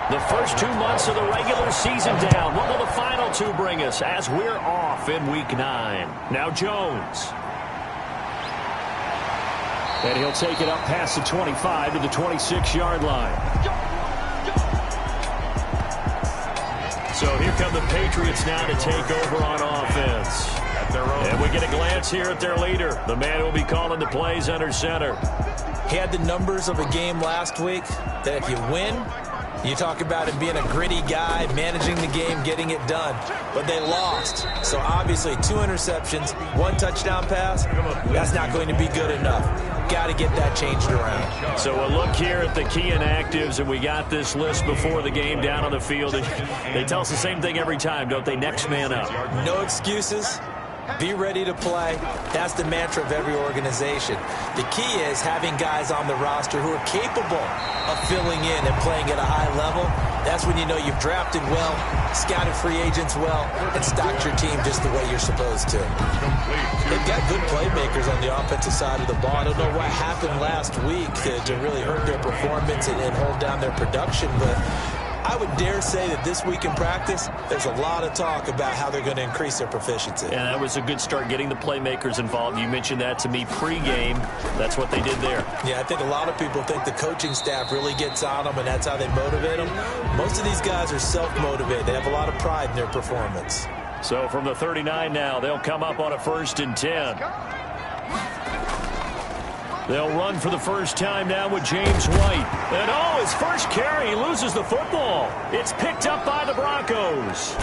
The first 2 months of the regular season down. What will the final 2 bring us as we're off in Week 9? Now Jones. And he'll take it up past the 25 to the 26-yard line. So here come the Patriots now to take over on offense. And we get a glance here at their leader, the man who will be calling the plays under center. He had the numbers of a game last week that if you win, you talk about him being a gritty guy, managing the game, getting it done. But they lost. So obviously 2 interceptions, 1 touchdown pass, that's not going to be good enough. Got to get that changed around. So a look here at the key inactives, and we got this list before the game down on the field. They tell us the same thing every time, don't they? Next man up. No excuses. Be ready to play. That's the mantra of every organization. The key is having guys on the roster who are capable of filling in and playing at a high level. That's when you know you've drafted well, scouted free agents well, and stocked your team just the way you're supposed to. They've got good playmakers on the offensive side of the ball. I don't know what happened last week to really hurt their performance and hold down their production, but I would dare say that this week in practice, there's a lot of talk about how they're going to increase their proficiency. And that was a good start, getting the playmakers involved. You mentioned that to me pregame. That's what they did there. Yeah, I think a lot of people think the coaching staff really gets on them, and that's how they motivate them. Most of these guys are self-motivated. They have a lot of pride in their performance. So from the 39 now, they'll come up on a 1st and 10. They'll run for the first time now with James White. And oh, his first carry, he loses the football. It's picked up by the Broncos.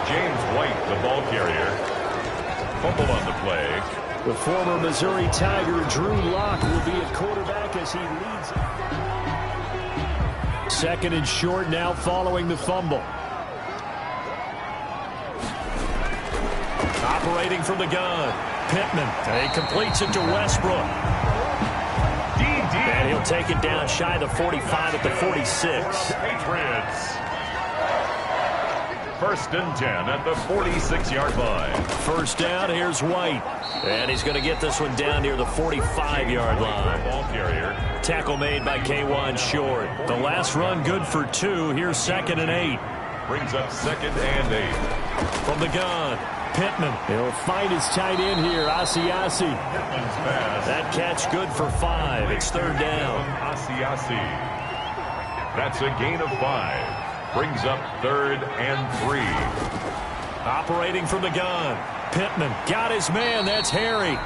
James White, the ball carrier. Fumble on the play. The former Missouri Tiger, Drew Lock, will be at quarterback as he leads. 2nd and short now following the fumble. Operating from the gun. Pittman, and he completes it to Westbrook. And he'll take it down shy of the 45 at the 46. Patriots. 1st and 10 at the 46-yard line. First down, here's White. And he's going to get this one down near the 45-yard line. Ball carrier. Tackle made by K1 Short. The last run good for 2. Here's 2nd and 8. Brings up 2nd and 8. From the gun. Pittman. He'll find his tight end here, Asiasi. That catch good for 5. It's 3rd down. Asiasi. That's a gain of 5. Brings up 3rd and 3. Operating from the gun. Pittman got his man. That's Harry.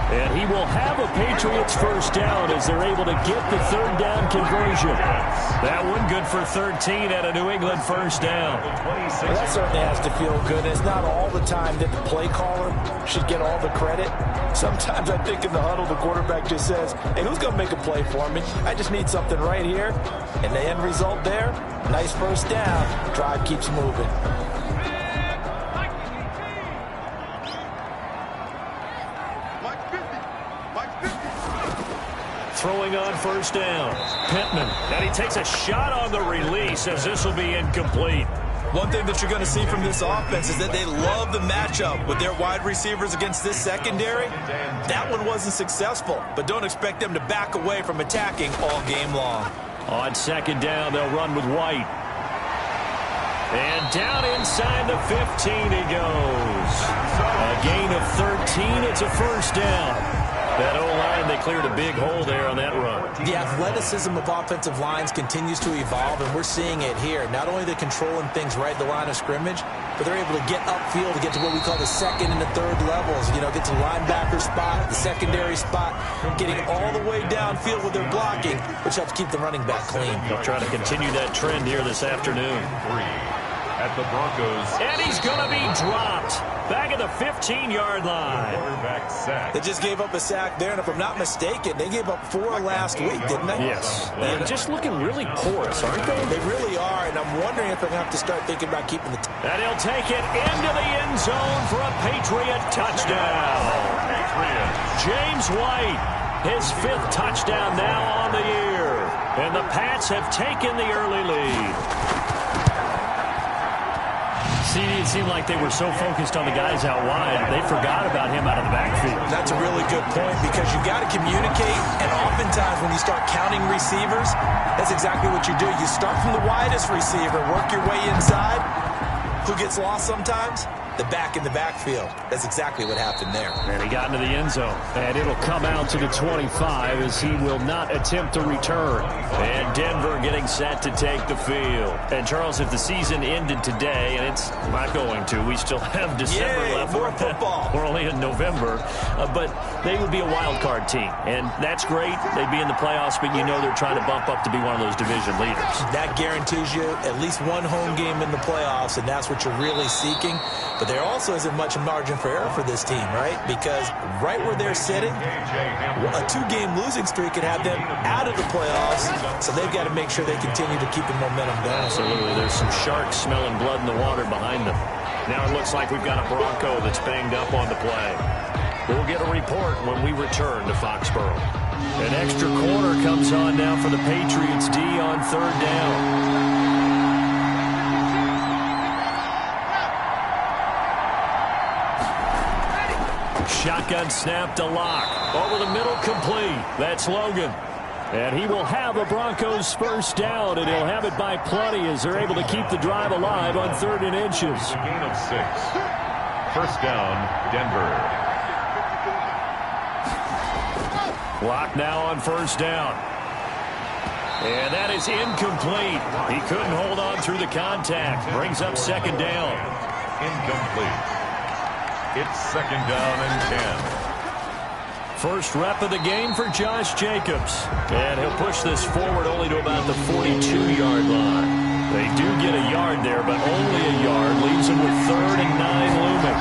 And he will have a Patriots first down as they're able to get the 3rd down conversion. That one good for 13 at a New England first down. Well, that certainly has to feel good. It's not all the time that the play caller should get all the credit. Sometimes I think in the huddle, the quarterback just says, hey, who's going to make a play for me? I just need something right here. And the end result there, nice first down. Drive keeps moving. Throwing on first down. Pittman. And he takes a shot on the release as this will be incomplete. One thing that you're going to see from this offense is that they love the matchup with their wide receivers against this secondary. That one wasn't successful, but don't expect them to back away from attacking all game long. On 2nd down, they'll run with White. And down inside the 15 he goes. A gain of 13. It's a first down. That O-line, they cleared a big hole there on that run. The athleticism of offensive lines continues to evolve, and we're seeing it here. Not only they're controlling things right at the line of scrimmage, but they're able to get upfield to get to what we call the 2nd and the 3rd levels. You know, get to the linebacker spot, the secondary spot, getting all the way downfield with their blocking, which helps keep the running back clean. They'll try to continue that trend here this afternoon. 3 at the Broncos. And he's going to be dropped back at the 15-yard line. Quarterback sack. They just gave up a sack there, and if I'm not mistaken, they gave up 4 last week, didn't they? Yes. They're just looking really porous, aren't they? They really are, and I'm wondering if they're going to have to start thinking about keeping the... And he'll take it into the end zone for a Patriot touchdown. James White, his 5th touchdown now on the year. And the Pats have taken the early lead. CD, it seemed like they were so focused on the guys out wide, they forgot about him out of the backfield. That's a really good point because you got to communicate, and oftentimes when you start counting receivers, that's exactly what you do. You start from the widest receiver, work your way inside. Who gets lost sometimes? The back in the backfield. That's exactly what happened there. And he got into the end zone. And it'll come out to the 25 as he will not attempt to return. And Denver getting set to take the field. And, Charles, if the season ended today, and it's not going to, we still have December left. More football. We're only in November. But they would be a wild card team. And that's great. They'd be in the playoffs, but you know they're trying to bump up to be one of those division leaders. That guarantees you at least one home game in the playoffs, and that's what you're really seeking. But there also isn't much margin for error for this team, right? Because right where they're sitting, a two-game losing streak could have them out of the playoffs, so they've got to make sure they continue to keep the momentum going. Absolutely. There's some sharks smelling blood in the water behind them. Now it looks like we've got a Bronco that's banged up on the play. We'll get a report when we return to Foxborough. An extra corner comes on now for the Patriots D on third down. Shotgun snap to Locke. Over the middle, complete. That's Logan. And he will have a Broncos first down, and he'll have it by plenty as they're able to keep the drive alive on 3rd and inches. A gain of 6. First down, Denver. Locke now on first down. And that is incomplete. He couldn't hold on through the contact. Brings up 2nd down. Incomplete. It's 2nd down and 10. First rep of the game for Josh Jacobs. And he'll push this forward only to about the 42-yard line. They do get a yard there, but only a yard. Leaves him with 3rd and 9 looming.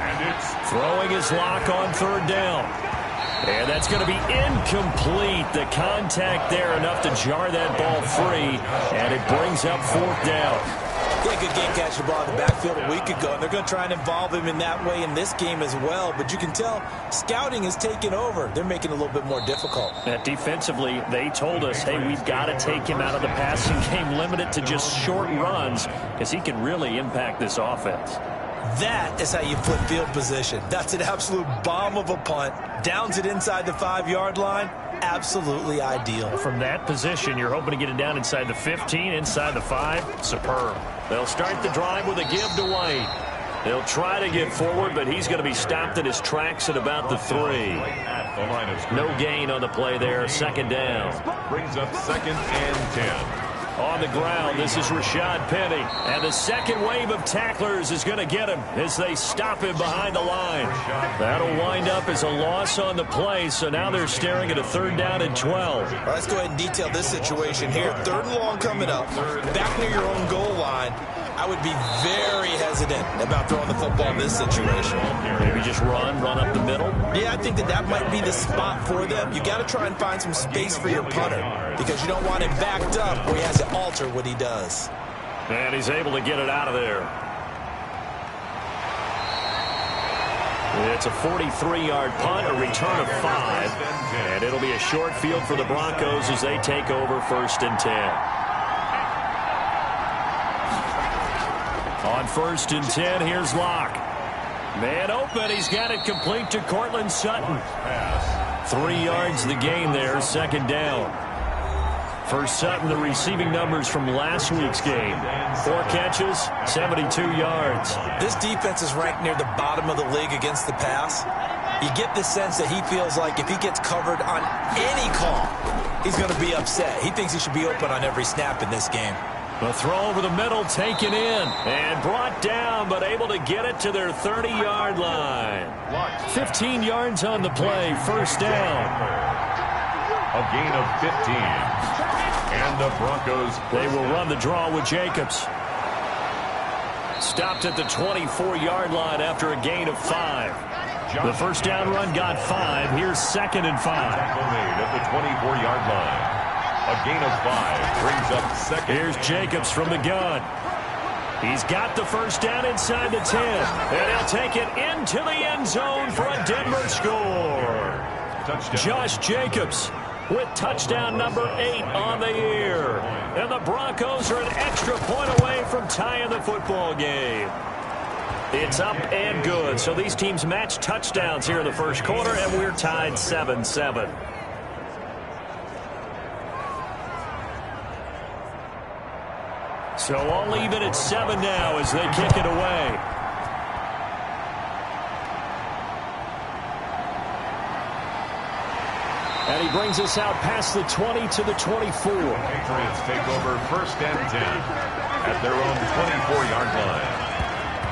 And it's throwing his Lock on 3rd down. And that's going to be incomplete. The contact there enough to jar that ball free. And it brings up 4th down. Yeah, good game catch the ball in the backfield a week ago, and they're going to try and involve him in that way in this game as well. But you can tell scouting is taking over. They're making it a little bit more difficult. Defensively, they told us, hey, we've got to take him out of the passing game, limit it to just short runs, because he can really impact this offense. That is how you flip field position. That's an absolute bomb of a punt. Downs it inside the 5-yard line. Absolutely ideal. From that position, you're hoping to get it down inside the 15, inside the 5. Superb. They'll start the drive with a give to White. They'll try to get forward, but he's going to be stopped in his tracks at about the 3. No gain on the play there. 2nd down. Brings up 2nd and 10. On the ground, this is Rashad Penny. And the second wave of tacklers is going to get him as they stop him behind the line. That'll wind up as a loss on the play, so now they're staring at a 3rd down and 12. Right, let's go ahead and detail this situation here. 3rd and long coming up. Back near your own goal line. I would be very hesitant about throwing the football in this situation. Maybe just run up the middle? Yeah, I think that might be the spot for them. You got to try and find some space for your punter because you don't want him backed up where he has to alter what he does. And he's able to get it out of there. It's a 43-yard punt, a return of 5. And it'll be a short field for the Broncos as they take over 1st and 10. On 1st and 10, here's Locke. Man open, he's got it complete to Cortland Sutton. 3 yards the gain there, 2nd down. For Sutton, the receiving numbers from last week's game. 4 catches, 72 yards. This defense is ranked near the bottom of the league against the pass. You get the sense that he feels like if he gets covered on any call, he's going to be upset. He thinks he should be open on every snap in this game. The throw over the middle, taken in, and brought down, but able to get it to their 30-yard line. 15 yards on the play, 1st down. A gain of 15. And the Broncos. They will run the draw with Jacobs. Stopped at the 24-yard line after a gain of 5. The first down run got 5. Here's 2nd and 5. Tackle made at the 24-yard line. A gain of 5 brings up 2nd. Here's Jacobs from the gun. He's got the first down inside the 10. And he'll take it into the end zone for a Denver score. Touchdown. Josh Jacobs with touchdown number 8 on the year. And the Broncos are an extra point away from tying the football game. It's up and good. So these teams match touchdowns here in the first quarter, and we're tied 7-7. So all even at 7 now as they kick it away. And he brings us out past the 20 to the 24. Patriots take over 1st and 10 at their own 24-yard line.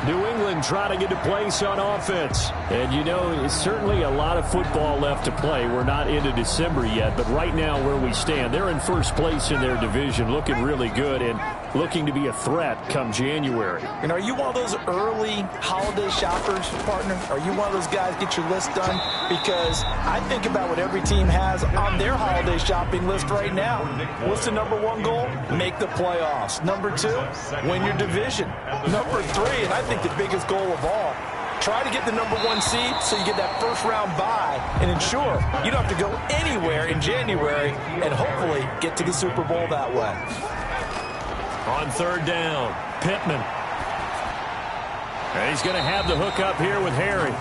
New England trying to get a place on offense. And, you know, it's certainly a lot of football left to play. We're not into December yet, but right now where we stand, they're in first place in their division, looking really good and looking to be a threat come January. And are you one of those early holiday shoppers, partner? Are you one of those guys get your list done? Because I think about what every team has on their holiday shopping list right now. What's the number 1 goal? Make the playoffs. Number 2, win your division. Number 3, and I think the biggest goal of all, try to get the number 1 seed so you get that first-round bye and ensure you don't have to go anywhere in January and hopefully get to the Super Bowl that way. On 3rd down, Pittman. And he's going to have the hook up here with Harry.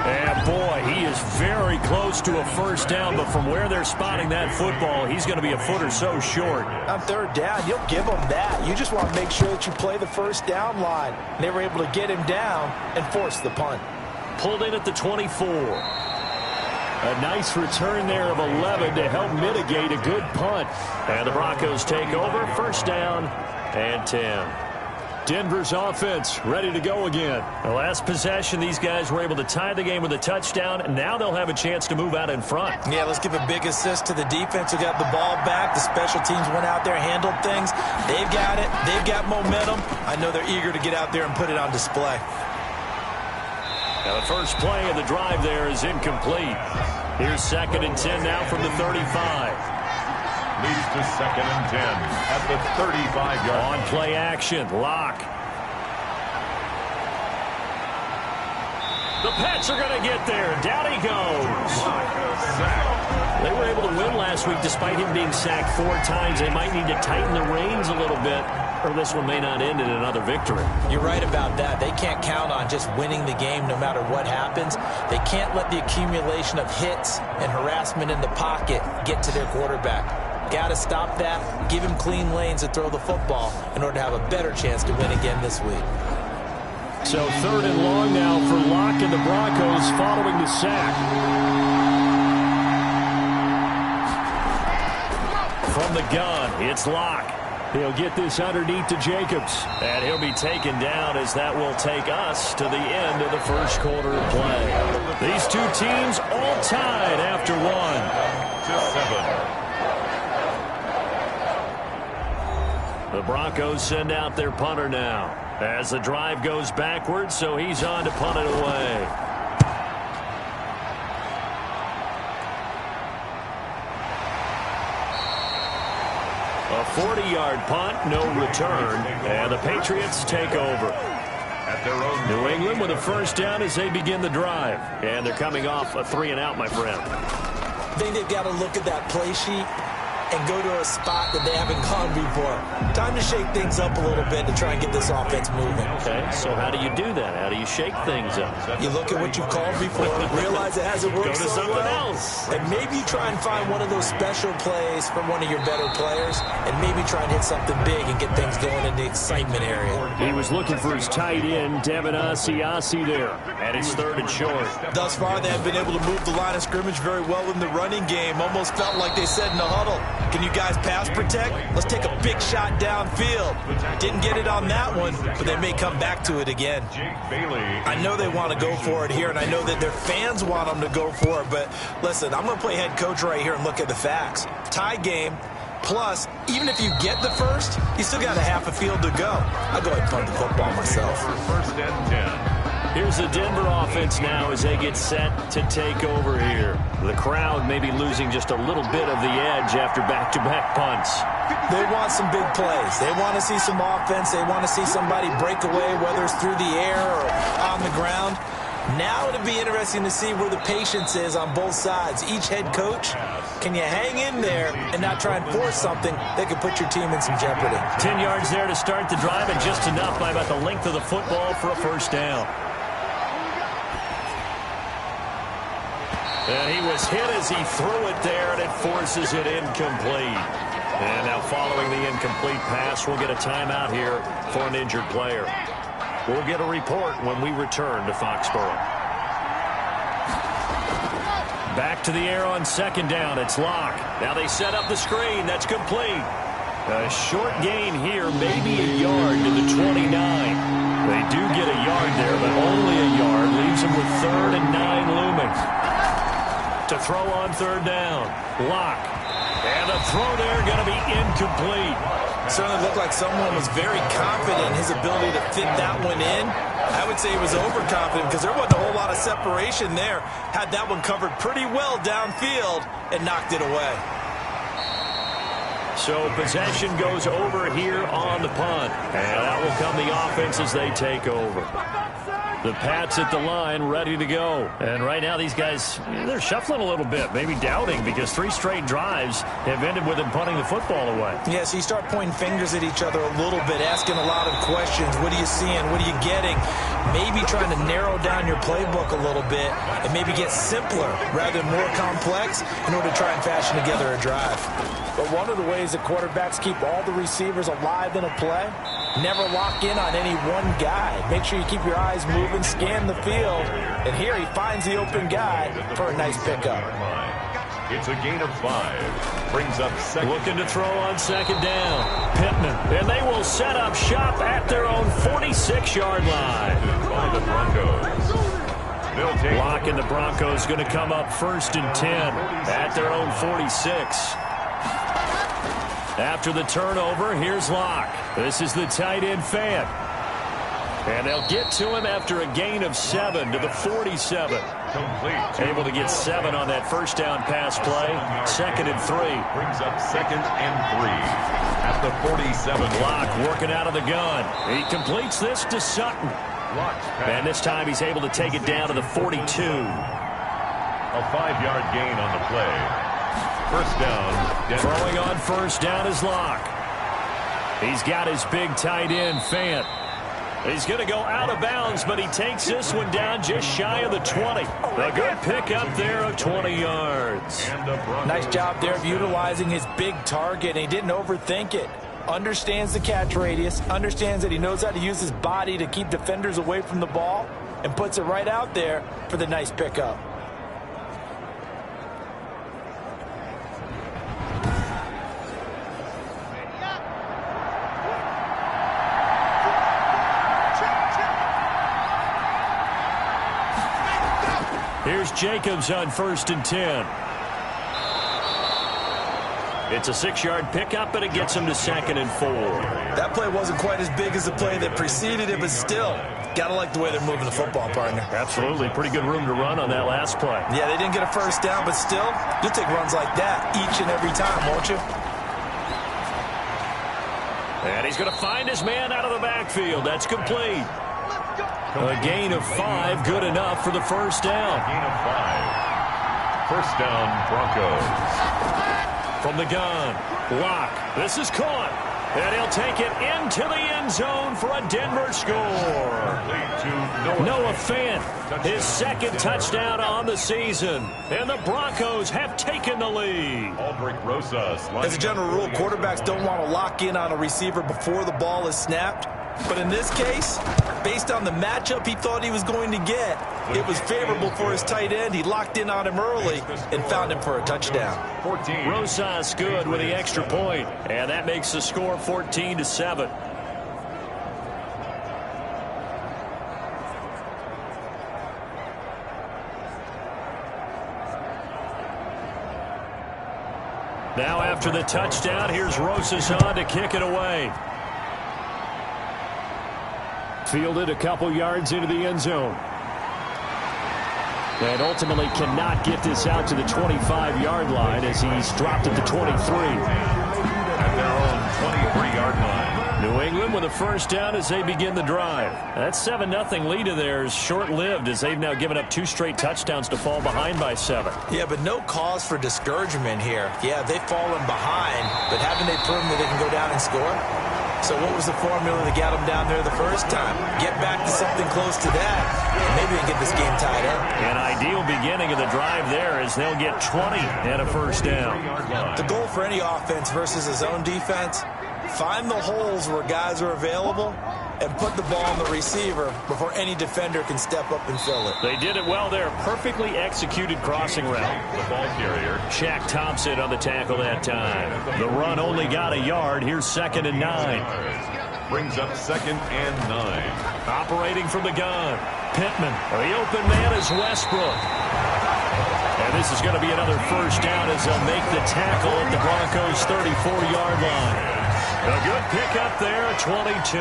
And, boy, he is very close to a first down, but from where they're spotting that football, he's going to be a foot or so short. On 3rd down, you'll give them that. You just want to make sure that you play the first down line. They were able to get him down and force the punt. Pulled in at the 24. A nice return there of 11 to help mitigate a good punt. And the Broncos take over, 1st down and 10. Denver's offense ready to go again. The last possession, these guys were able to tie the game with a touchdown, and now they'll have a chance to move out in front. Yeah, let's give a big assist to the defense who got the ball back. The special teams went out there, handled things. They've got it. They've got momentum. I know they're eager to get out there and put it on display. Now the first play of the drive there is incomplete. Here's 2nd and 10 now from the 35. Leads to 2nd and 10 at the 35-yard. On play action, Locke. The Pats are going to get there. Down he goes. They were able to win last week despite him being sacked 4 times. They might need to tighten the reins a little bit, or this one may not end in another victory. You're right about that. They can't count on just winning the game no matter what happens. They can't let the accumulation of hits and harassment in the pocket get to their quarterback. Got to stop that, give him clean lanes to throw the football in order to have a better chance to win again this week. So 3rd and long now for Locke and the Broncos following the sack. From the gun, it's Locke. He'll get this underneath to Jacobs. And he'll be taken down as that will take us to the end of the first quarter of play. These two teams all tied after 1. 7. The Broncos send out their punter now as the drive goes backwards, so he's on to punt it away. A 40-yard punt, no return, and the Patriots take over. At their own New England with a first down as they begin the drive. And they're coming off a 3-and-out, my friend. I think they've got to look at that play sheet and go to a spot that they haven't gone before. Time to shake things up a little bit to try and get this offense moving. Okay, so how do you do that? How do you shake things up? You look at what you've called before, realize it hasn't worked Go to so something well, else. and maybe you try and find one of those special plays from one of your better players, and maybe try and hit something big and get things going in the excitement area. He was looking for his tight end, Devin Asiasi there, and it's 3rd and short. Thus far, they have been able to move the line of scrimmage very well in the running game. Almost felt like they said in the huddle, can you guys pass protect? Let's take a big shot downfield. Didn't get it on that one, but they may come back to it again. I know they want to go for it here, and I know that their fans want them to go for it, but listen, I'm going to play head coach right here and look at the facts. Tie game, plus, even if you get the first, you still got a half a field to go. I'll go ahead and punt the football myself. 1st and 10. Here's the Denver offense now as they get set to take over here. The crowd may be losing just a little bit of the edge after back-to-back punts. They want some big plays. They want to see some offense. They want to see somebody break away, whether it's through the air or on the ground. Now it'll be interesting to see where the patience is on both sides. Each head coach, can you hang in there and not try and force something that could put your team in some jeopardy? 10 yards there to start the drive, and just enough by about the length of the football for a first down. And he was hit as he threw it there, and it forces it incomplete. And now following the incomplete pass, we'll get a timeout here for an injured player. We'll get a report when we return to Foxborough. Back to the air on second down. It's Locke. Now they set up the screen. That's complete. A short gain here, maybe a yard to the 29. They do get a yard there, but only a yard. Leaves them with 3rd and 9 looming. To throw on third down. Locke. And the throw there going to be incomplete. Certainly looked like someone was very confident in his ability to fit that one in. I would say he was overconfident because there wasn't a whole lot of separation there. Had that one covered pretty well downfield and knocked it away. So possession goes over here on the punt. And that will come the offense as they take over. The Pats at the line, ready to go. And right now these guys, they're shuffling a little bit, maybe doubting, because 3 straight drives have ended with them punting the football away. Yeah, so you start pointing fingers at each other a little bit, asking a lot of questions. What are you seeing? What are you getting? Maybe trying to narrow down your playbook a little bit and maybe get simpler rather than more complex in order to try and fashion together a drive. But one of the ways that quarterbacks keep all the receivers alive in a play, never lock in on any one guy. Make sure you keep your eyes moving, scan the field, and here he finds the open guy for a nice pickup. It's a gain of 5. Brings up second. Looking to throw on second down. Pittman. And they will set up shop at their own 46-yard line. By the Broncos. Locke and the Broncos going to come up 1st and 10 at their own 46. After the turnover, here's Locke. This is the tight end Fant. And they'll get to him after a gain of 7 to the 47. Complete. Able to get 7 on that first down pass play. 2nd and 3. Brings up 2nd and 3 at the 47. Locke working out of the gun. He completes this to Sutton. And this time he's able to take it down to the 42. A 5-yard gain on the play. First down. Denver. Throwing on first down is Locke. He's got his big tight end, Fant. He's going to go out of bounds, but he takes this one down just shy of the 20. A good pickup there of 20 yards. Nice job there of utilizing his big target. He didn't overthink it. Understands the catch radius, understands that he knows how to use his body to keep defenders away from the ball, and puts it right out there for the nice pickup. Here's Jacobs on 1st and 10. It's a 6-yard pickup, but it gets him to 2nd and 4. That play wasn't quite as big as the play that preceded it, but still, gotta like the way they're moving the football, partner. Absolutely. Pretty good room to run on that last play. Yeah, they didn't get a first down, but still, you'll take runs like that each and every time, won't you? And he's going to find his man out of the backfield. That's complete. A gain of 5, good enough for the first down. Gain of 5. First down, Broncos. From the gun, Locke. This is caught. And he'll take it into the end zone for a Denver score. Noah Fant, his 2nd touchdown on the season. And the Broncos have taken the lead. As a general rule, quarterbacks don't want to lock in on a receiver before the ball is snapped. But in this case, based on the matchup he thought he was going to get, it was favorable for his tight end. He locked in on him early and found him for a touchdown. Rosas good with the extra point, and that makes the score 14-7. Now after the touchdown, here's Rosas on to kick it away. Fielded a couple yards into the end zone. And ultimately cannot get this out to the 25-yard line as he's dropped at the 23. At their own 23-yard line. New England with a first down as they begin the drive. That 7-0 lead of theirs short-lived as they've now given up 2 straight touchdowns to fall behind by 7. Yeah, but no cause for discouragement here. Yeah, they've fallen behind, but haven't they proven that they can go down and score? So what was the formula that got them down there the first time? Get back to something close to that, and maybe we can get this game tied up. An ideal beginning of the drive there as they'll get 20 and a first down. The goal for any offense versus his own defense, find the holes where guys are available and put the ball on the receiver before any defender can step up and fill it. They did it well there. Perfectly executed crossing route. The ball carrier. Shaq Thompson on the tackle that time. The run only got a yard. Here's 2nd and 9. Brings up 2nd and 9. Operating from the gun. Pittman. The open man is Westbrook. And this is going to be another first down as they'll make the tackle at the Broncos' 34-yard line. A good pickup there at 22.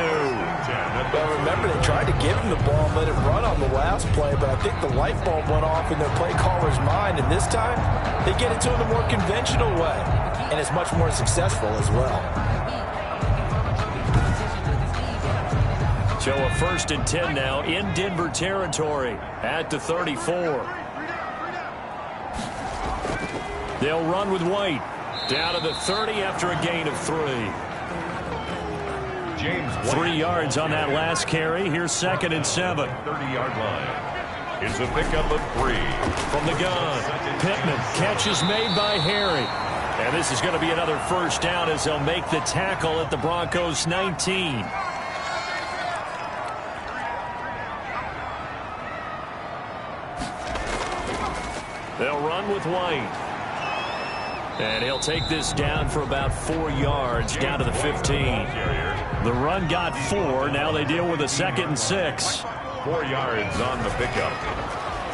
Well, remember, they tried to give him the ball and let him run on the last play, but I think the light bulb went off in their play caller's mind, and this time they get it to him the more conventional way, and it's much more successful as well. So a 1st and 10 now in Denver territory at the 34. They'll run with White. Down to the 30 after a gain of 3. James White. 3 yards on that last carry. Here's 2nd and 7. 30-yard line. It's a pickup of 3. From the gun, Pittman. Catch is made by Harry. And this is going to be another first down as they'll make the tackle at the Broncos' 19. They'll run with White. And he'll take this down for about 4 yards, down to the 15. The run got 4. Now they deal with a 2nd and 6. 4 yards on the pickup.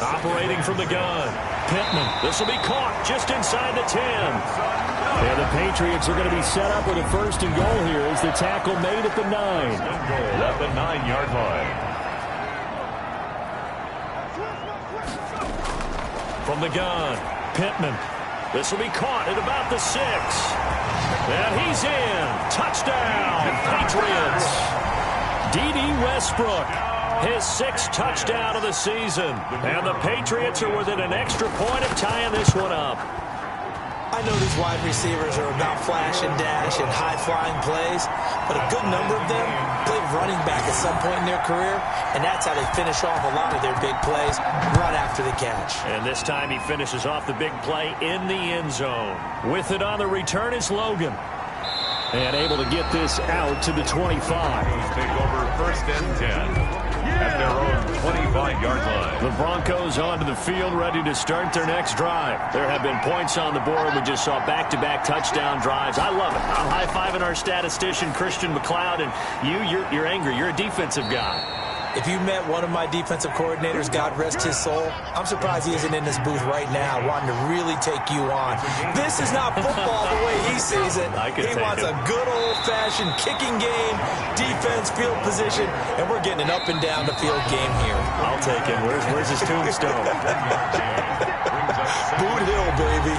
Operating from the gun. Pittman. This will be caught just inside the 10. And the Patriots are going to be set up with a 1st and goal here as the tackle made at the 9. Goal at the 9-yard line. From the gun, Pittman. This will be caught at about the 6. And he's in. Touchdown, Patriots. D.D. Westbrook, his 6th touchdown of the season. And the Patriots are within an extra point of tying this one up. I know these wide receivers are about flash and dash and high-flying plays, but a good number of them played running back at some point in their career, and that's how they finish off a lot of their big plays, run after the catch. And this time he finishes off the big play in the end zone. With it on the return is Logan. And able to get this out to the 25. Take over 1st and 10. At their own 25-yard line. The Broncos onto the field, ready to start their next drive. There have been points on the board. We just saw back-to-back touchdown drives. I love it. I'm high-fiving our statistician, Christian McLeod, and you're angry. You're a defensive guy. If you met one of my defensive coordinators, God rest his soul, I'm surprised he isn't in this booth right now wanting to really take you on. This is not football the way he sees it. He wants a good old-fashioned kicking game, defense, field position, and we're getting an up and down the field game here. I'll take him. Where's his tombstone? Boot Hill, baby.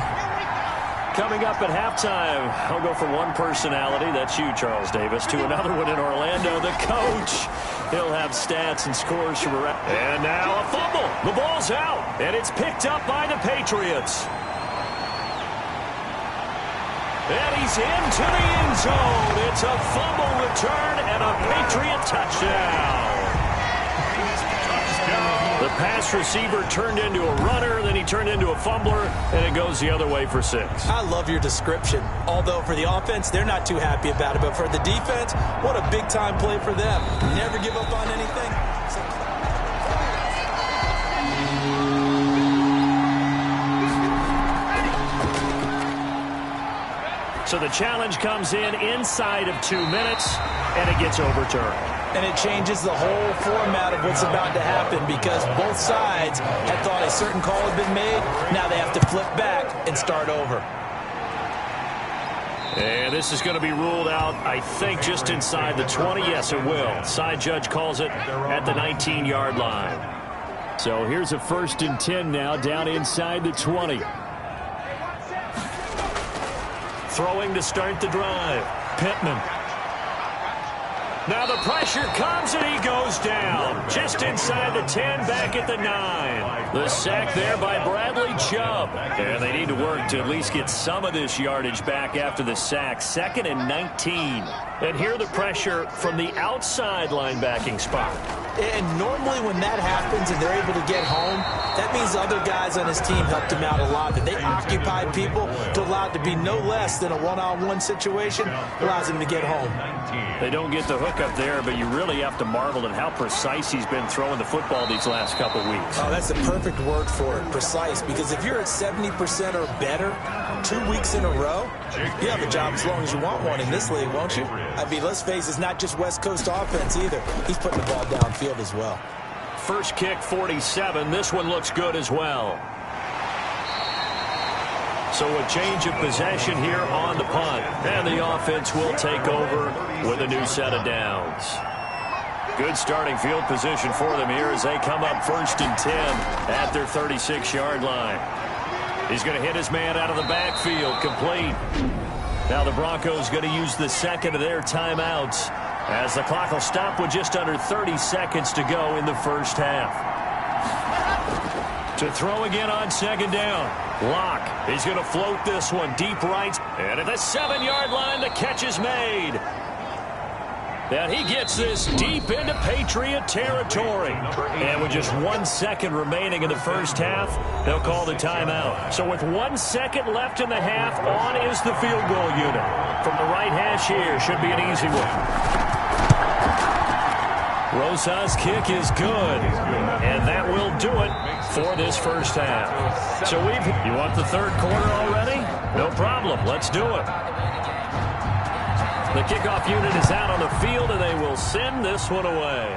Coming up at halftime, I'll go from one personality, that's you, Charles Davis, to another one in Orlando, the coach. He'll have stats and scores from around. And now a fumble. The ball's out, and it's picked up by the Patriots. And he's into the end zone. It's a fumble return and a Patriot touchdown. The pass receiver turned into a runner, then he turned into a fumbler, and it goes the other way for 6. I love your description. Although for the offense, they're not too happy about it. But for the defense, what a big-time play for them. Never give up on anything. So the challenge comes in inside of 2 minutes, and it gets overturned. And it changes the whole format of what's about to happen because both sides had thought a certain call had been made. Now they have to flip back and start over. And this is going to be ruled out, I think, just inside the 20. Yes, it will. Side judge calls it at the 19-yard line. So here's a 1st and 10 now down inside the 20. Throwing to start the drive. Pittman. Now the pressure comes and he goes down. Just inside the 10, back at the 9. The sack there by Bradley Chubb. And they need to work to at least get some of this yardage back after the sack. 2nd and 19. And here the pressure from the outside linebacking spot. And normally when that happens and they're able to get home, that means other guys on his team helped him out a lot. That they occupied people to allow it to be no less than a one-on-one situation, allows him to get home. They don't get the hook up there, but you really have to marvel at how precise he's been throwing the football these last couple weeks. Oh, that's the perfect word for it, precise. Because if you're at 70% or better 2 weeks in a row, you have a job as long as you want one in this league, won't you? I mean, let's face it, it's not just West Coast offense either. He's putting the ball downfield as well. First kick, 47. This one looks good as well. So a change of possession here on the punt. And the offense will take over with a new set of downs. Good starting field position for them here as they come up 1st and 10 at their 36-yard line. He's going to hit his man out of the backfield, complete. Now the Broncos going to use the second of their timeouts as the clock will stop with just under 30 seconds to go in the first half. To throw again on 2nd down. Locke, he's going to float this one deep right. And at the 7-yard line, the catch is made. And he gets this deep into Patriot territory. And with just 1 second remaining in the first half, they'll call the timeout. So with 1 second left in the half, on is the field goal unit. From the right hash here, should be an easy one. Rosa's kick is good. And that will do it for this first half. So you want the third quarter already? No problem. Let's do it. The kickoff unit is out on the field, and they will send this one away.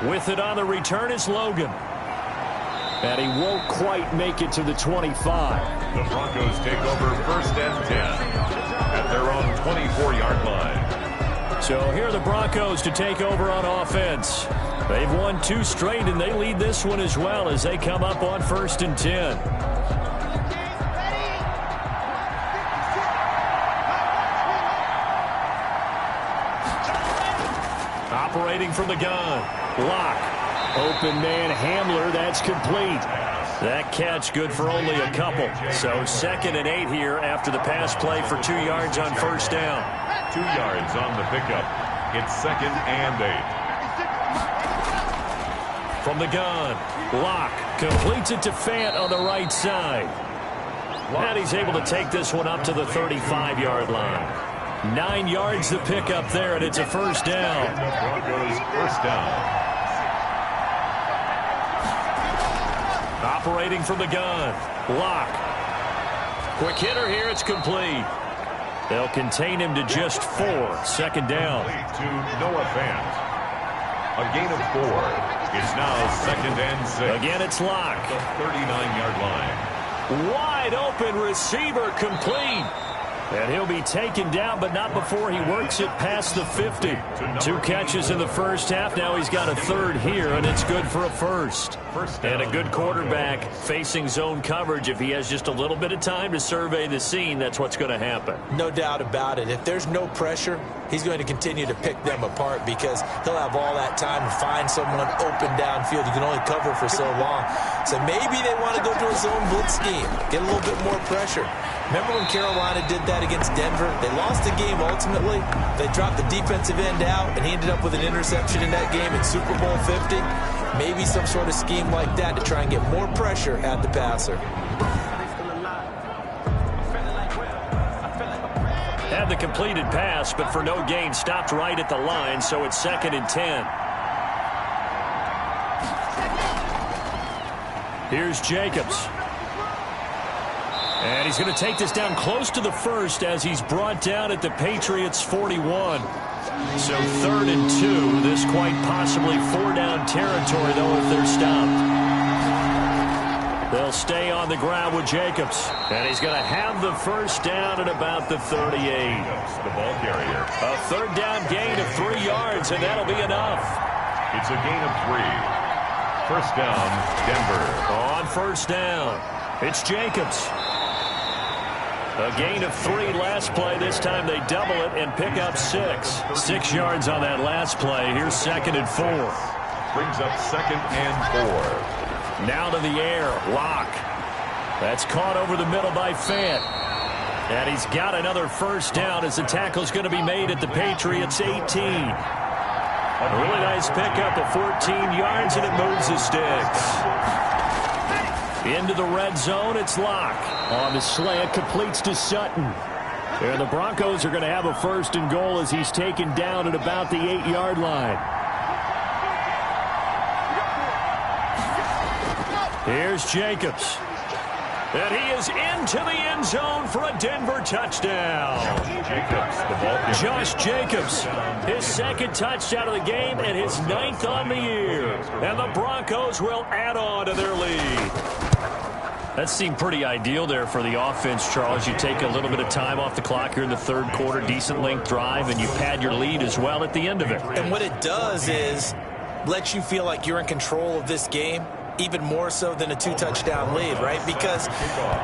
With it on the return is Logan. And he won't quite make it to the 25. The Broncos take over 1st and 10 at their own 24-yard line. So here are the Broncos to take over on offense. They've won 2 straight, and they lead this one as well as they come up on 1st and 10. Operating from the gun. Locke. Open man Hamler. That's complete. That catch good for only a couple. So 2nd and 8 here after the pass play for 2 yards on 1st down. 2 yards on the pickup. It's 2nd and 8. From the gun. Locke completes it to Fant on the right side. And he's able to take this one up to the 35-yard line. 9 yards the pickup there, and it's a 1st down. Broncos 1st down. Operating from the gun. Locke. Quick hitter here. It's complete. They'll contain him to just 4. 2nd down. To Noah Fant. A gain of 4. It's now 2nd and 6. Again, it's Locke. The 39-yard line. Wide open receiver, complete. And he'll be taken down, but not before he works it past the 50. 2 catches in the first half. Now he's got a 3rd here, and it's good for a 1st. And a good quarterback facing zone coverage. If he has just a little bit of time to survey the scene, that's what's going to happen. No doubt about it. If there's no pressure, he's going to continue to pick them apart because he'll have all that time to find someone open downfield. You can only cover for so long. So maybe they want to go to a zone blitz scheme, get a little bit more pressure. Remember when Carolina did that against Denver? They lost the game ultimately. They dropped the defensive end out, and he ended up with an interception in that game in Super Bowl 50. Maybe some sort of scheme like that to try and get more pressure at the passer. Had the completed pass, but for no gain, stopped right at the line, so it's 2nd and 10. Here's Jacobs. And he's going to take this down close to the 1st as he's brought down at the Patriots' 41. So 3rd and 2. This quite possibly 4-down territory, though, if they're stopped. They'll stay on the ground with Jacobs. And he's going to have the 1st down at about the 38. The ball carrier. A 3rd down gain of 3 yards, and that'll be enough. It's a gain of 3. 1st down, Denver. On 1st down, it's Jacobs. A gain of 3 last play. This time they double it and pick up 6. 6 yards on that last play. Here's 2nd and 4. Brings up 2nd and 4. Now to the air. Locke. That's caught over the middle by Fant. And he's got another first down as the tackle's going to be made at the Patriots 18. A really nice pickup of 14 yards, and it moves the sticks. Into the red zone, it's Locke. On the slant, completes to Sutton. And the Broncos are going to have a 1st and goal as he's taken down at about the 8-yard line. Here's Jacobs. And he is into the end zone for a Denver touchdown. Josh Jacobs, his 2nd touchdown of the game and his 9th on the year. And the Broncos will add on to their lead. That seemed pretty ideal there for the offense, Charles. You take a little bit of time off the clock here in the 3rd quarter, decent length drive, and you pad your lead as well at the end of it. And what it does is let you feel like you're in control of this game, even more so than a 2-touchdown lead, right? Because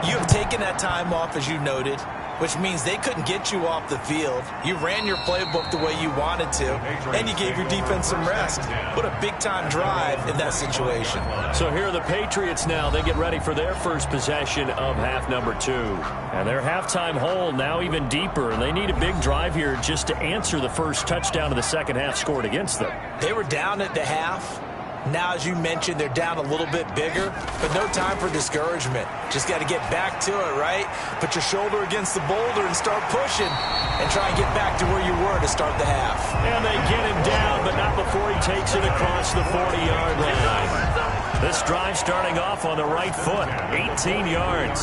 you have taken that time off, as you noted, which means they couldn't get you off the field. You ran your playbook the way you wanted to, and you gave your defense some rest. What a big-time drive in that situation. So here are the Patriots now. They get ready for their first possession of half number 2. And their halftime hole now even deeper, and they need a big drive here just to answer the first touchdown of the second half scored against them. They were down at the half. Now, as you mentioned, they're down a little bit bigger, but no time for discouragement. Just got to get back to it, right? Put your shoulder against the boulder and start pushing and try and get back to where you were to start the half. And they get him down, but not before he takes it across the 40-yard line. This drive starting off on the right foot, 18 yards.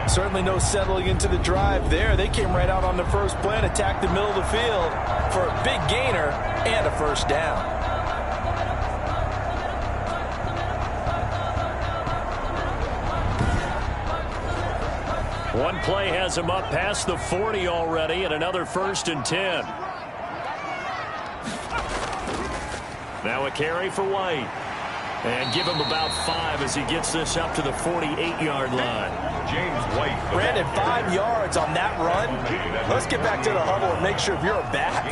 Certainly no settling into the drive there. They came right out on the first play and attacked the middle of the field for a big gainer and a first down. One play has him up past the 40 already, and another 1st and 10. Now a carry for White. And give him about 5 as he gets this up to the 48-yard line. James White. Brandon, 5 yards on that run. Let's get back to the huddle and make sure if you're back,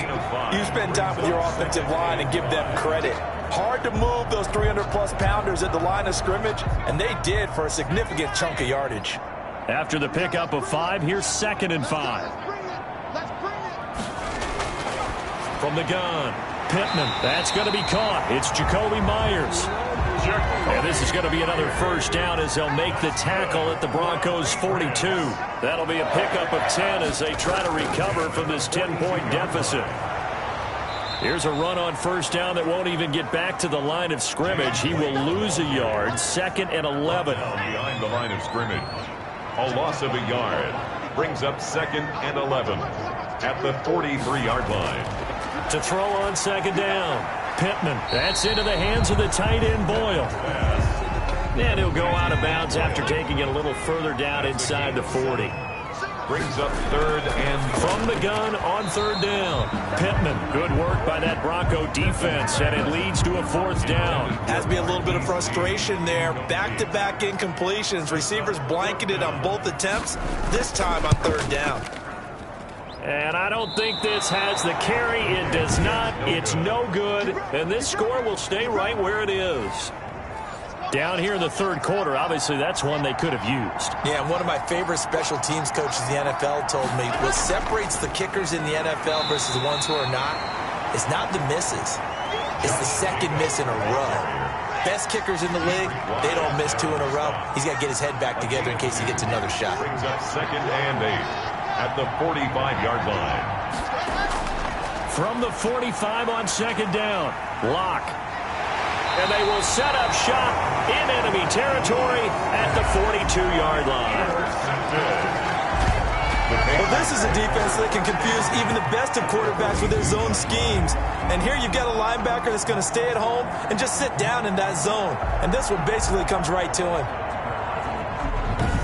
you spend time with your offensive line and give them credit. Hard to move those 300-plus pounders at the line of scrimmage, and they did for a significant chunk of yardage. After the pickup of 5, here's 2nd and 5. From the gun, Pittman. That's going to be caught. It's Jacoby Myers. And this is going to be another first down as they'll make the tackle at the Broncos' 42. That'll be a pickup of 10 as they try to recover from this 10-point deficit. Here's a run on first down that won't even get back to the line of scrimmage. He will lose a yard. 2nd and 11. Behind the line of scrimmage. A loss of a yard. Brings up 2nd and 11 at the 43-yard line. To throw on 2nd down. Pittman. That's into the hands of the tight end, Boyle. And he'll go out of bounds after taking it a little further down inside the 40. Brings up 3rd and from the gun on 3rd down. Pittman. Good work by that Bronco defense, and it leads to a 4th down. Has to be a little bit of frustration there. Back-to-back incompletions. Receivers blanketed on both attempts, this time on 3rd down. And I don't think this has the carry. It does not. It's no good. And this score will stay right where it is. Down here in the 3rd quarter, obviously that's one they could have used. Yeah, and one of my favorite special teams coaches in the NFL told me what separates the kickers in the NFL versus the ones who are not is not the misses. It's the 2nd miss in a row. Best kickers in the league, they don't miss 2 in a row. He's got to get his head back together in case he gets another shot. Brings up 2nd and 8 at the 45-yard line. From the 45 on 2nd down, Locke. And they will set up shop in enemy territory at the 42-yard line. Well, this is a defense that can confuse even the best of quarterbacks with their zone schemes. And here you've got a linebacker that's going to stay at home and just sit down in that zone. And this one basically comes right to him.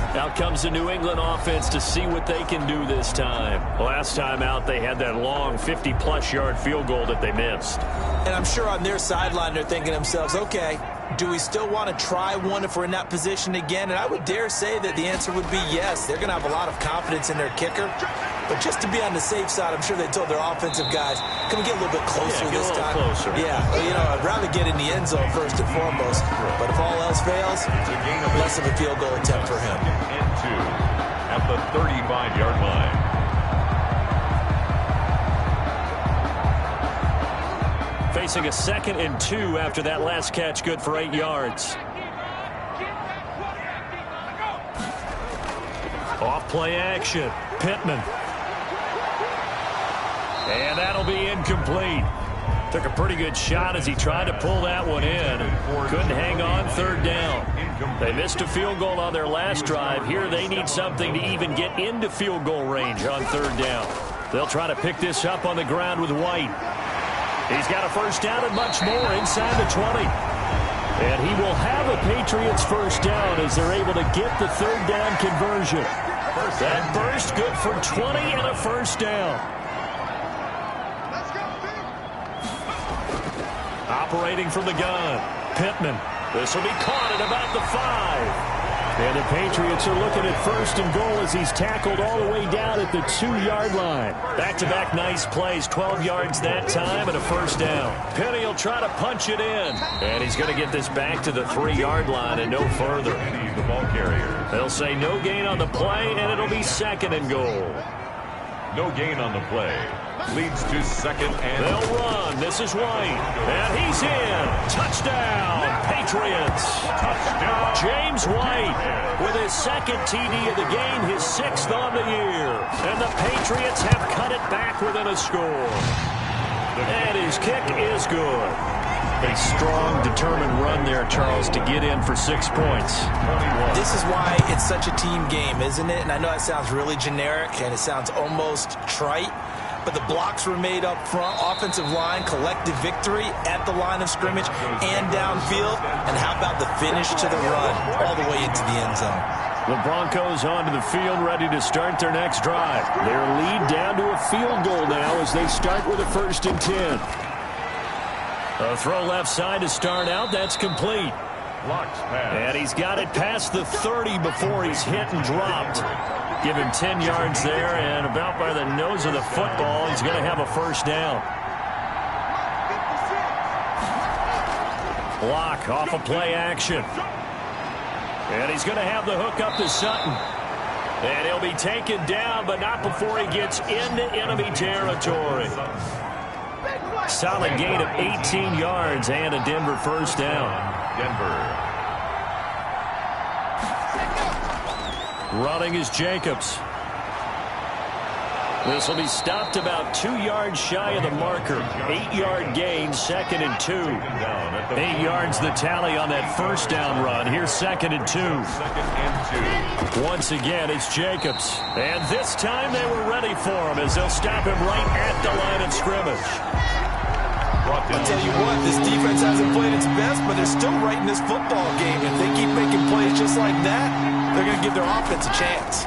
Out comes the New England offense to see what they can do this time. Last time out, they had that long 50-plus yard field goal that they missed. And I'm sure on their sideline they're thinking to themselves, okay, Do we still want to try one if we're in that position again? And I would dare say that the answer would be yes. They're going to have a lot of confidence in their kicker. But just to be on the safe side, I'm sure they told their offensive guys, can we get a little bit closer this time? Closer. Yeah, I'd rather get in the end zone first and foremost. But if all else fails, less of a field goal attempt for him. And 2 at the 35-yard line. Facing a 2nd and 2 after that last catch, good for 8 yards. Off play action. Pittman. And that'll be incomplete. Took a pretty good shot as he tried to pull that one in. Couldn't hang on 3rd down. They missed a field goal on their last drive. Here they need something to even get into field goal range on 3rd down. They'll try to pick this up on the ground with White. He's got a first down and much more inside the 20. And he will have a Patriots first down as they're able to get the 3rd down conversion. That burst good for 20 and a first down. Operating from the gun, Pittman. This will be caught at about the 5. And the Patriots are looking at 1st and goal as he's tackled all the way down at the 2-yard line. Back-to-back nice plays, 12 yards that time and a first down. Penny will try to punch it in. And he's going to get this back to the 3-yard line and no further. The ball carrier. They'll say no gain on the play, and it'll be 2nd and goal. No gain on the play. Leads to 2nd and... They'll run. This is White. And he's in. Touchdown, Patriots. Touchdown. James White with his 2nd TD of the game, his 6th on the year. And the Patriots have cut it back within a score. And his kick is good. A strong, determined run there, Charles, to get in for 6 points. This is why it's such a team game, isn't it? And I know that sounds really generic, and it sounds almost trite. But the blocks were made up front, offensive line, collective victory at the line of scrimmage and downfield. And how about the finish to the run all the way into the end zone? The Broncos onto the field, ready to start their next drive. Their lead down to a field goal now as they start with a 1st and 10. A throw left side to start out. That's complete. And he's got it past the 30 before he's hit and dropped. Give him 10 yards there, and about by the nose of the football, he's going to have a first down. Block off a play action. And he's going to have the hook up to Sutton. And he'll be taken down, but not before he gets into enemy territory. Solid gain of 18 yards and a Denver first down. Denver. Running is Jacobs. This will be stopped about 2 yards shy of the marker. 8-yard gain, 2nd and 2. 8 yards the tally on that first down run. Here's 2nd and 2. 2nd and 2. Once again, it's Jacobs. And this time they were ready for him as they'll stop him right at the line of scrimmage. I'll tell you what, this defense hasn't played its best, but they're still right in this football game. If they keep making plays just like that, they're going to give their offense a chance.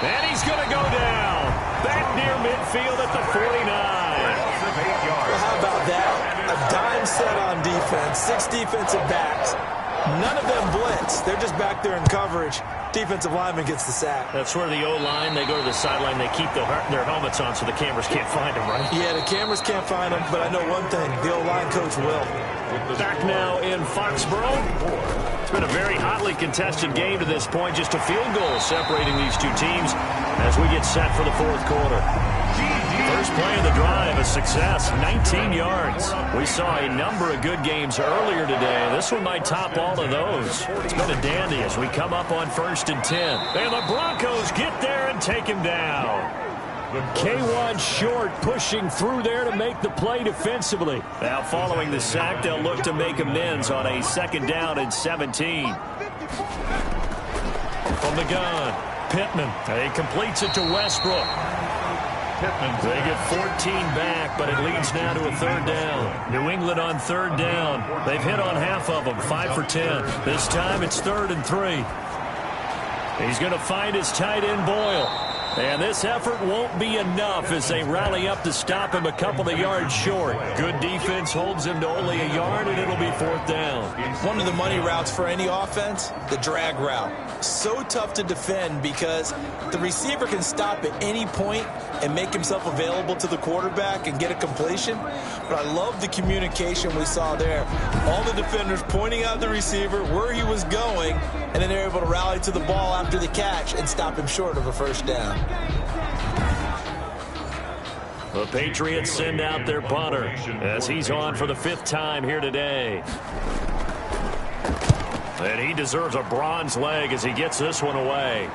And he's going to go down. Back near midfield at the 49. Well, how about that? A dime set on defense, 6 defensive backs. None of them blitz. They're just back there in coverage. Defensive lineman gets the sack. That's where the O-line, they go to the sideline, they keep their helmets on so the cameras can't find them, right? Yeah, the cameras can't find them, but I know one thing. The O-line coach will. Back now in Foxborough. It's been a very hotly contested game to this point. Just a field goal separating these two teams as we get set for the 4th quarter. First play of the drive, a success, 19 yards. We saw a number of good games earlier today. This one might top all of those. It's been a dandy as we come up on 1st and 10. And the Broncos get there and take him down. K1 Short pushing through there to make the play defensively. Now following the sack, they'll look to make amends on a 2nd down and 17. From the gun, Pittman. He completes it to Westbrook. They get 14 back, but it leads now to a 3rd down. New England on 3rd down. They've hit on half of them, 5 for 10. This time it's 3rd and 3. He's going to find his tight end, Boyle. And this effort won't be enough as they rally up to stop him a couple of yards short. Good defense holds him to only a yard, and it'll be 4th down. One of the money routes for any offense, the drag route. So tough to defend because the receiver can stop at any point and make himself available to the quarterback and get a completion. But I love the communication we saw there. All the defenders pointing out the receiver, where he was going, and then they're able to rally to the ball after the catch and stop him short of a 1st down. The Patriots send out their punter as he's on for the 5th time here today. And he deserves a bronze leg as he gets this one away.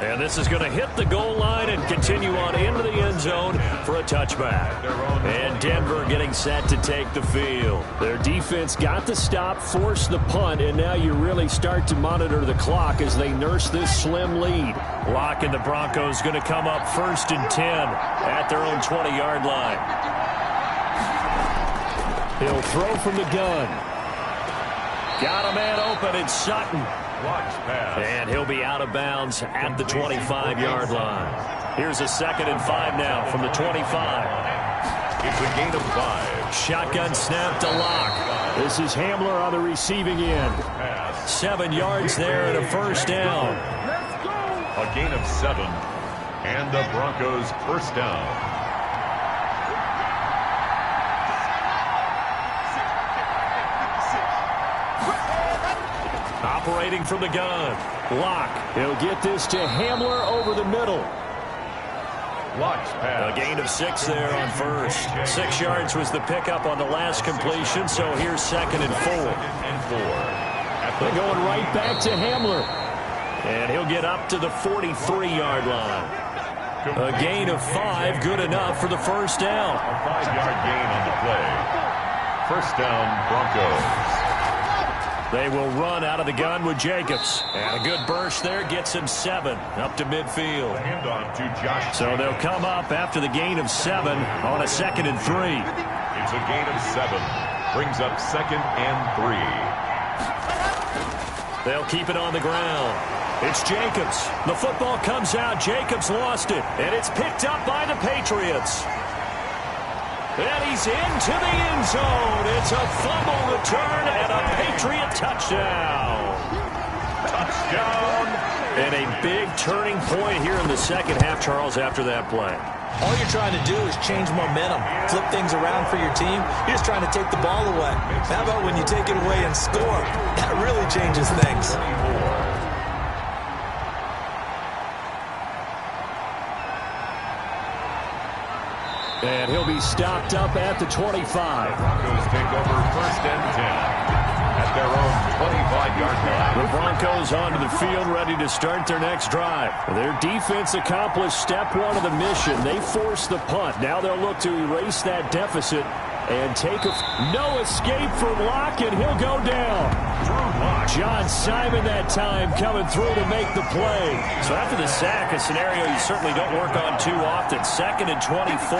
And this is going to hit the goal line and continue on into the end zone for a touchback. And Denver getting set to take the field. Their defense got the stop, forced the punt, and now you really start to monitor the clock as they nurse this slim lead. Locke and the Broncos going to come up 1st and 10 at their own 20-yard line. He'll throw from the gun. Got a man open, it's Sutton. And he'll be out of bounds at the 25-yard line. Here's a 2nd and 5 now from the 25. It's a gain of 5. Shotgun snap to Locke. This is Hamler on the receiving end. 7 yards there and a 1st down. A gain of 7. And the Broncos 1st down. Operating from the gun. Locke. He'll get this to Hamler over the middle. Locke's pass. A gain of 6 there on 1st. 6 yards was the pickup on the last completion, so here's 2nd and 4. They're going right back to Hamler. And he'll get up to the 43-yard line. A gain of 5, good enough for the 1st down. A 5-yard gain on the play. 1st down, Broncos. They will run out of the gun with Jacobs. And a good burst there gets him 7 up to midfield. Handoff to Josh. So they'll come up after the gain of 7 on a 2nd and 3. It's a gain of 7. Brings up 2nd and 3. They'll keep it on the ground. It's Jacobs. The football comes out. Jacobs lost it. And it's picked up by the Patriots. And he's into the end zone. It's a fumble return and a Patriot touchdown. Touchdown. And a big turning point here in the 2nd half, Charles, after that play. All you're trying to do is change momentum, flip things around for your team. You're just trying to take the ball away. How about when you take it away and score? That really changes things. And he'll be stopped up at the 25. Broncos take over 1st and 10 at their own 25-yard line. The Broncos onto the field ready to start their next drive. Their defense accomplished step 1 of the mission. They forced the punt. Now they'll look to erase that deficit and take no escape from Locke, and he'll go down. John Simon that time coming through to make the play. So after the sack, a scenario you certainly don't work on too often. 2nd and 24.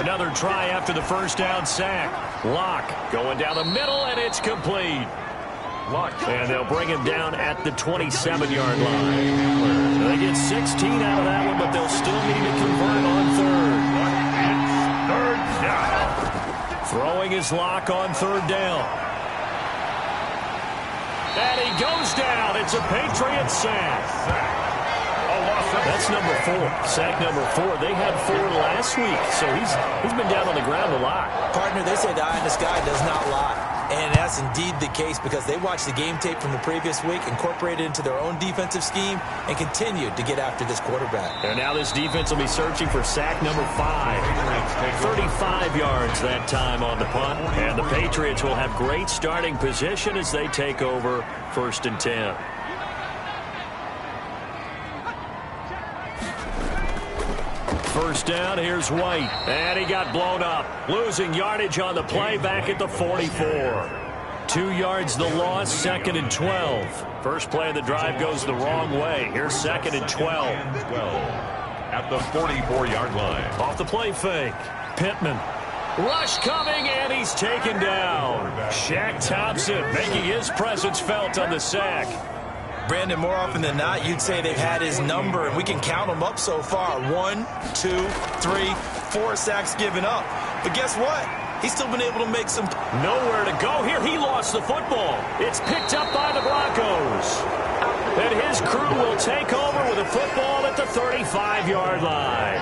Another try after the 1st down sack. Locke going down the middle, and it's complete. And they'll bring him down at the 27-yard line. They get 16 out of that one, but they'll still need to convert on 3rd. It's 3rd down. Throwing his Locke on 3rd down. And he goes down. It's a Patriot sack. That's number 4. Sack number 4. They had 4 last week, so he's been down on the ground a lot. Partner, they say the eye in the sky does not lie. And that's indeed the case because they watched the game tape from the previous week, incorporated it into their own defensive scheme, and continued to get after this quarterback. And now this defense will be searching for sack number 5. 35 yards that time on the punt. And the Patriots will have great starting position as they take over 1st and 10. First down, here's White. And he got blown up. Losing yardage on the play back at the 44. 2 yards the loss, 2nd and 12. First play of the drive goes the wrong way. Here's 2nd and 12. At the 44-yard line. Off the play fake. Pittman. Rush coming, and he's taken down. Shaq Thompson making his presence felt on the sack. Brandon, more often than not, you'd say they've had his number, and we can count them up so far. 1, 2, 3, 4 sacks given up. But guess what? He's still been able to make some... Nowhere to go here. He lost the football. It's picked up by the Broncos. And his crew will take over with a football at the 35-yard line.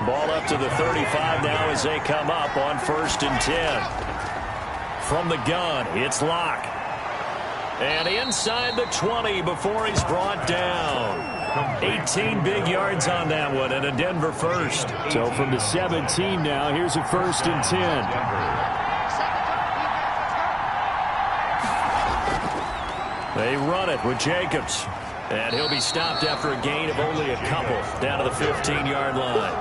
Ball up to the 35 now as they come up on 1st and 10. From the gun, it's Locke. And inside the 20 before he's brought down. 18 big yards on that one and a Denver first. So from the 17 now, here's a 1st and 10. They run it with Jacobs. And he'll be stopped after a gain of only a couple down to the 15-yard line.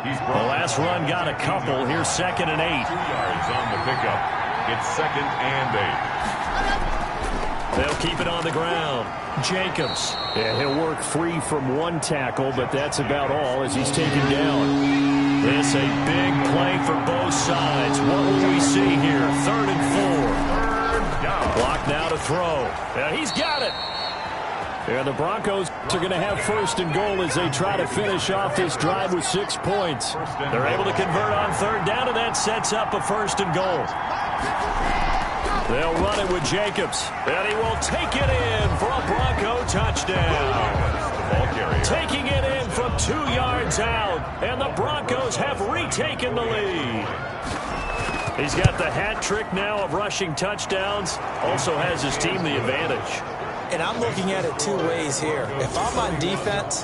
The last run got a couple. Here's 2nd and 8. 2 yards on the pickup. It's 2nd and 8. They'll keep it on the ground. Jacobs. Yeah, he'll work free from one tackle, but that's about all as he's taken down. This a big play for both sides. What will we see here? 3rd and 4. Block now to throw. Yeah, he's got it. Yeah, the Broncos are going to have 1st and goal as they try to finish off this drive with 6 points. They're able to convert on 3rd down, and that sets up a 1st and goal. They'll run it with Jacobs, and he will take it in for a Bronco touchdown. Taking it in from 2 yards out, and the Broncos have retaken the lead. He's got the hat trick now of rushing touchdowns, also has his team the advantage. And I'm looking at it 2 ways here. If I'm on defense,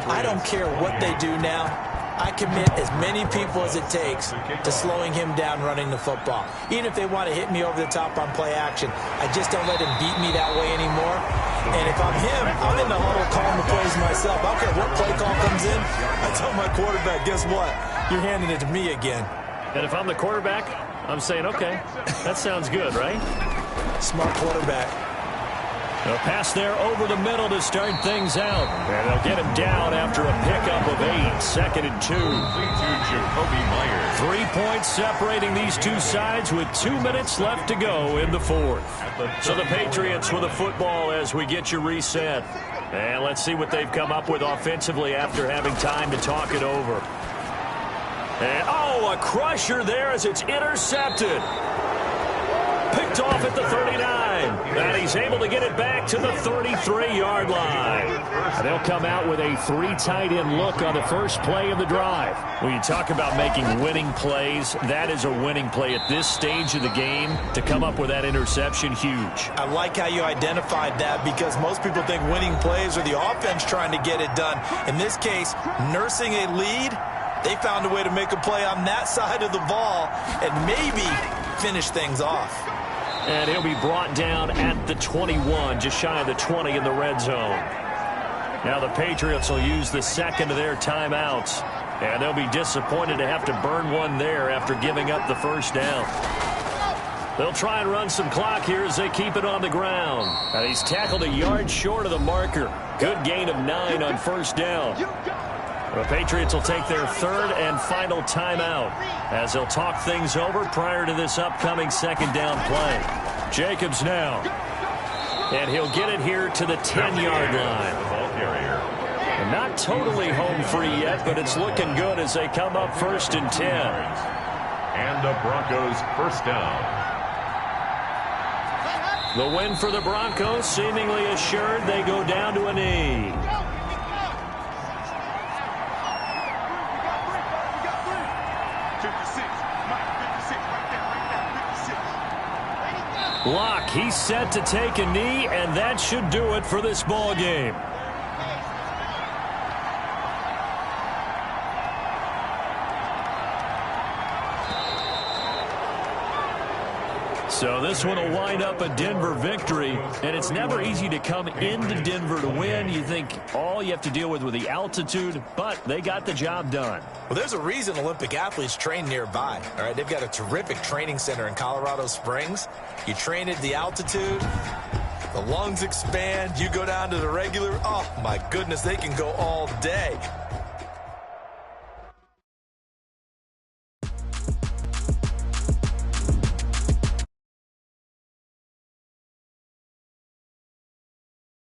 I don't care what they do now. I commit as many people as it takes to slowing him down running the football. Even if they want to hit me over the top on play action, I just don't let him beat me that way anymore. And if I'm him, I'm in the huddle calling the plays myself. I don't care what play call comes in. I tell my quarterback, guess what? You're handing it to me again. And if I'm the quarterback, I'm saying, okay, that sounds good, right? Smart quarterback. A pass there over the middle to start things out. And they'll get him down after a pickup of 8. 2nd and 2. 3 points separating these two sides with 2 minutes left to go in the 4th. So the Patriots with a football as we get you reset. And let's see what they've come up with offensively after having time to talk it over. And, oh, a crusher there as it's intercepted. Picked off at the 39. And he's able to get it back to the 33-yard line. And they'll come out with a 3 tight end look on the first play of the drive. When you talk about making winning plays, that is a winning play at this stage of the game. To come up with that interception, huge. I like how you identified that because most people think winning plays are the offense trying to get it done. In this case, nursing a lead, they found a way to make a play on that side of the ball and maybe finish things off. And he'll be brought down at the 21, just shy of the 20 in the red zone. Now the Patriots will use the 2nd of their timeouts. And they'll be disappointed to have to burn one there after giving up the 1st down. They'll try and run some clock here as they keep it on the ground. And he's tackled a yard short of the marker. Good gain of 9 on 1st down. The Patriots will take their 3rd and final timeout as they'll talk things over prior to this upcoming 2nd down play. Jacobs now. And he'll get it here to the 10-yard line. And not totally home free yet, but it's looking good as they come up 1st and 10. And the Broncos 1st down. The win for the Broncos seemingly assured. They go down to a knee. Locke, he's set to take a knee, and that should do it for this ball game. So this one will wind up a Denver victory, and it's never easy to come into Denver to win. You think all you have to deal with the altitude, but they got the job done. Well, there's a reason Olympic athletes train nearby. All right, they've got a terrific training center in Colorado Springs. You train at the altitude, the lungs expand, you go down to the regular. Oh, my goodness, they can go all day.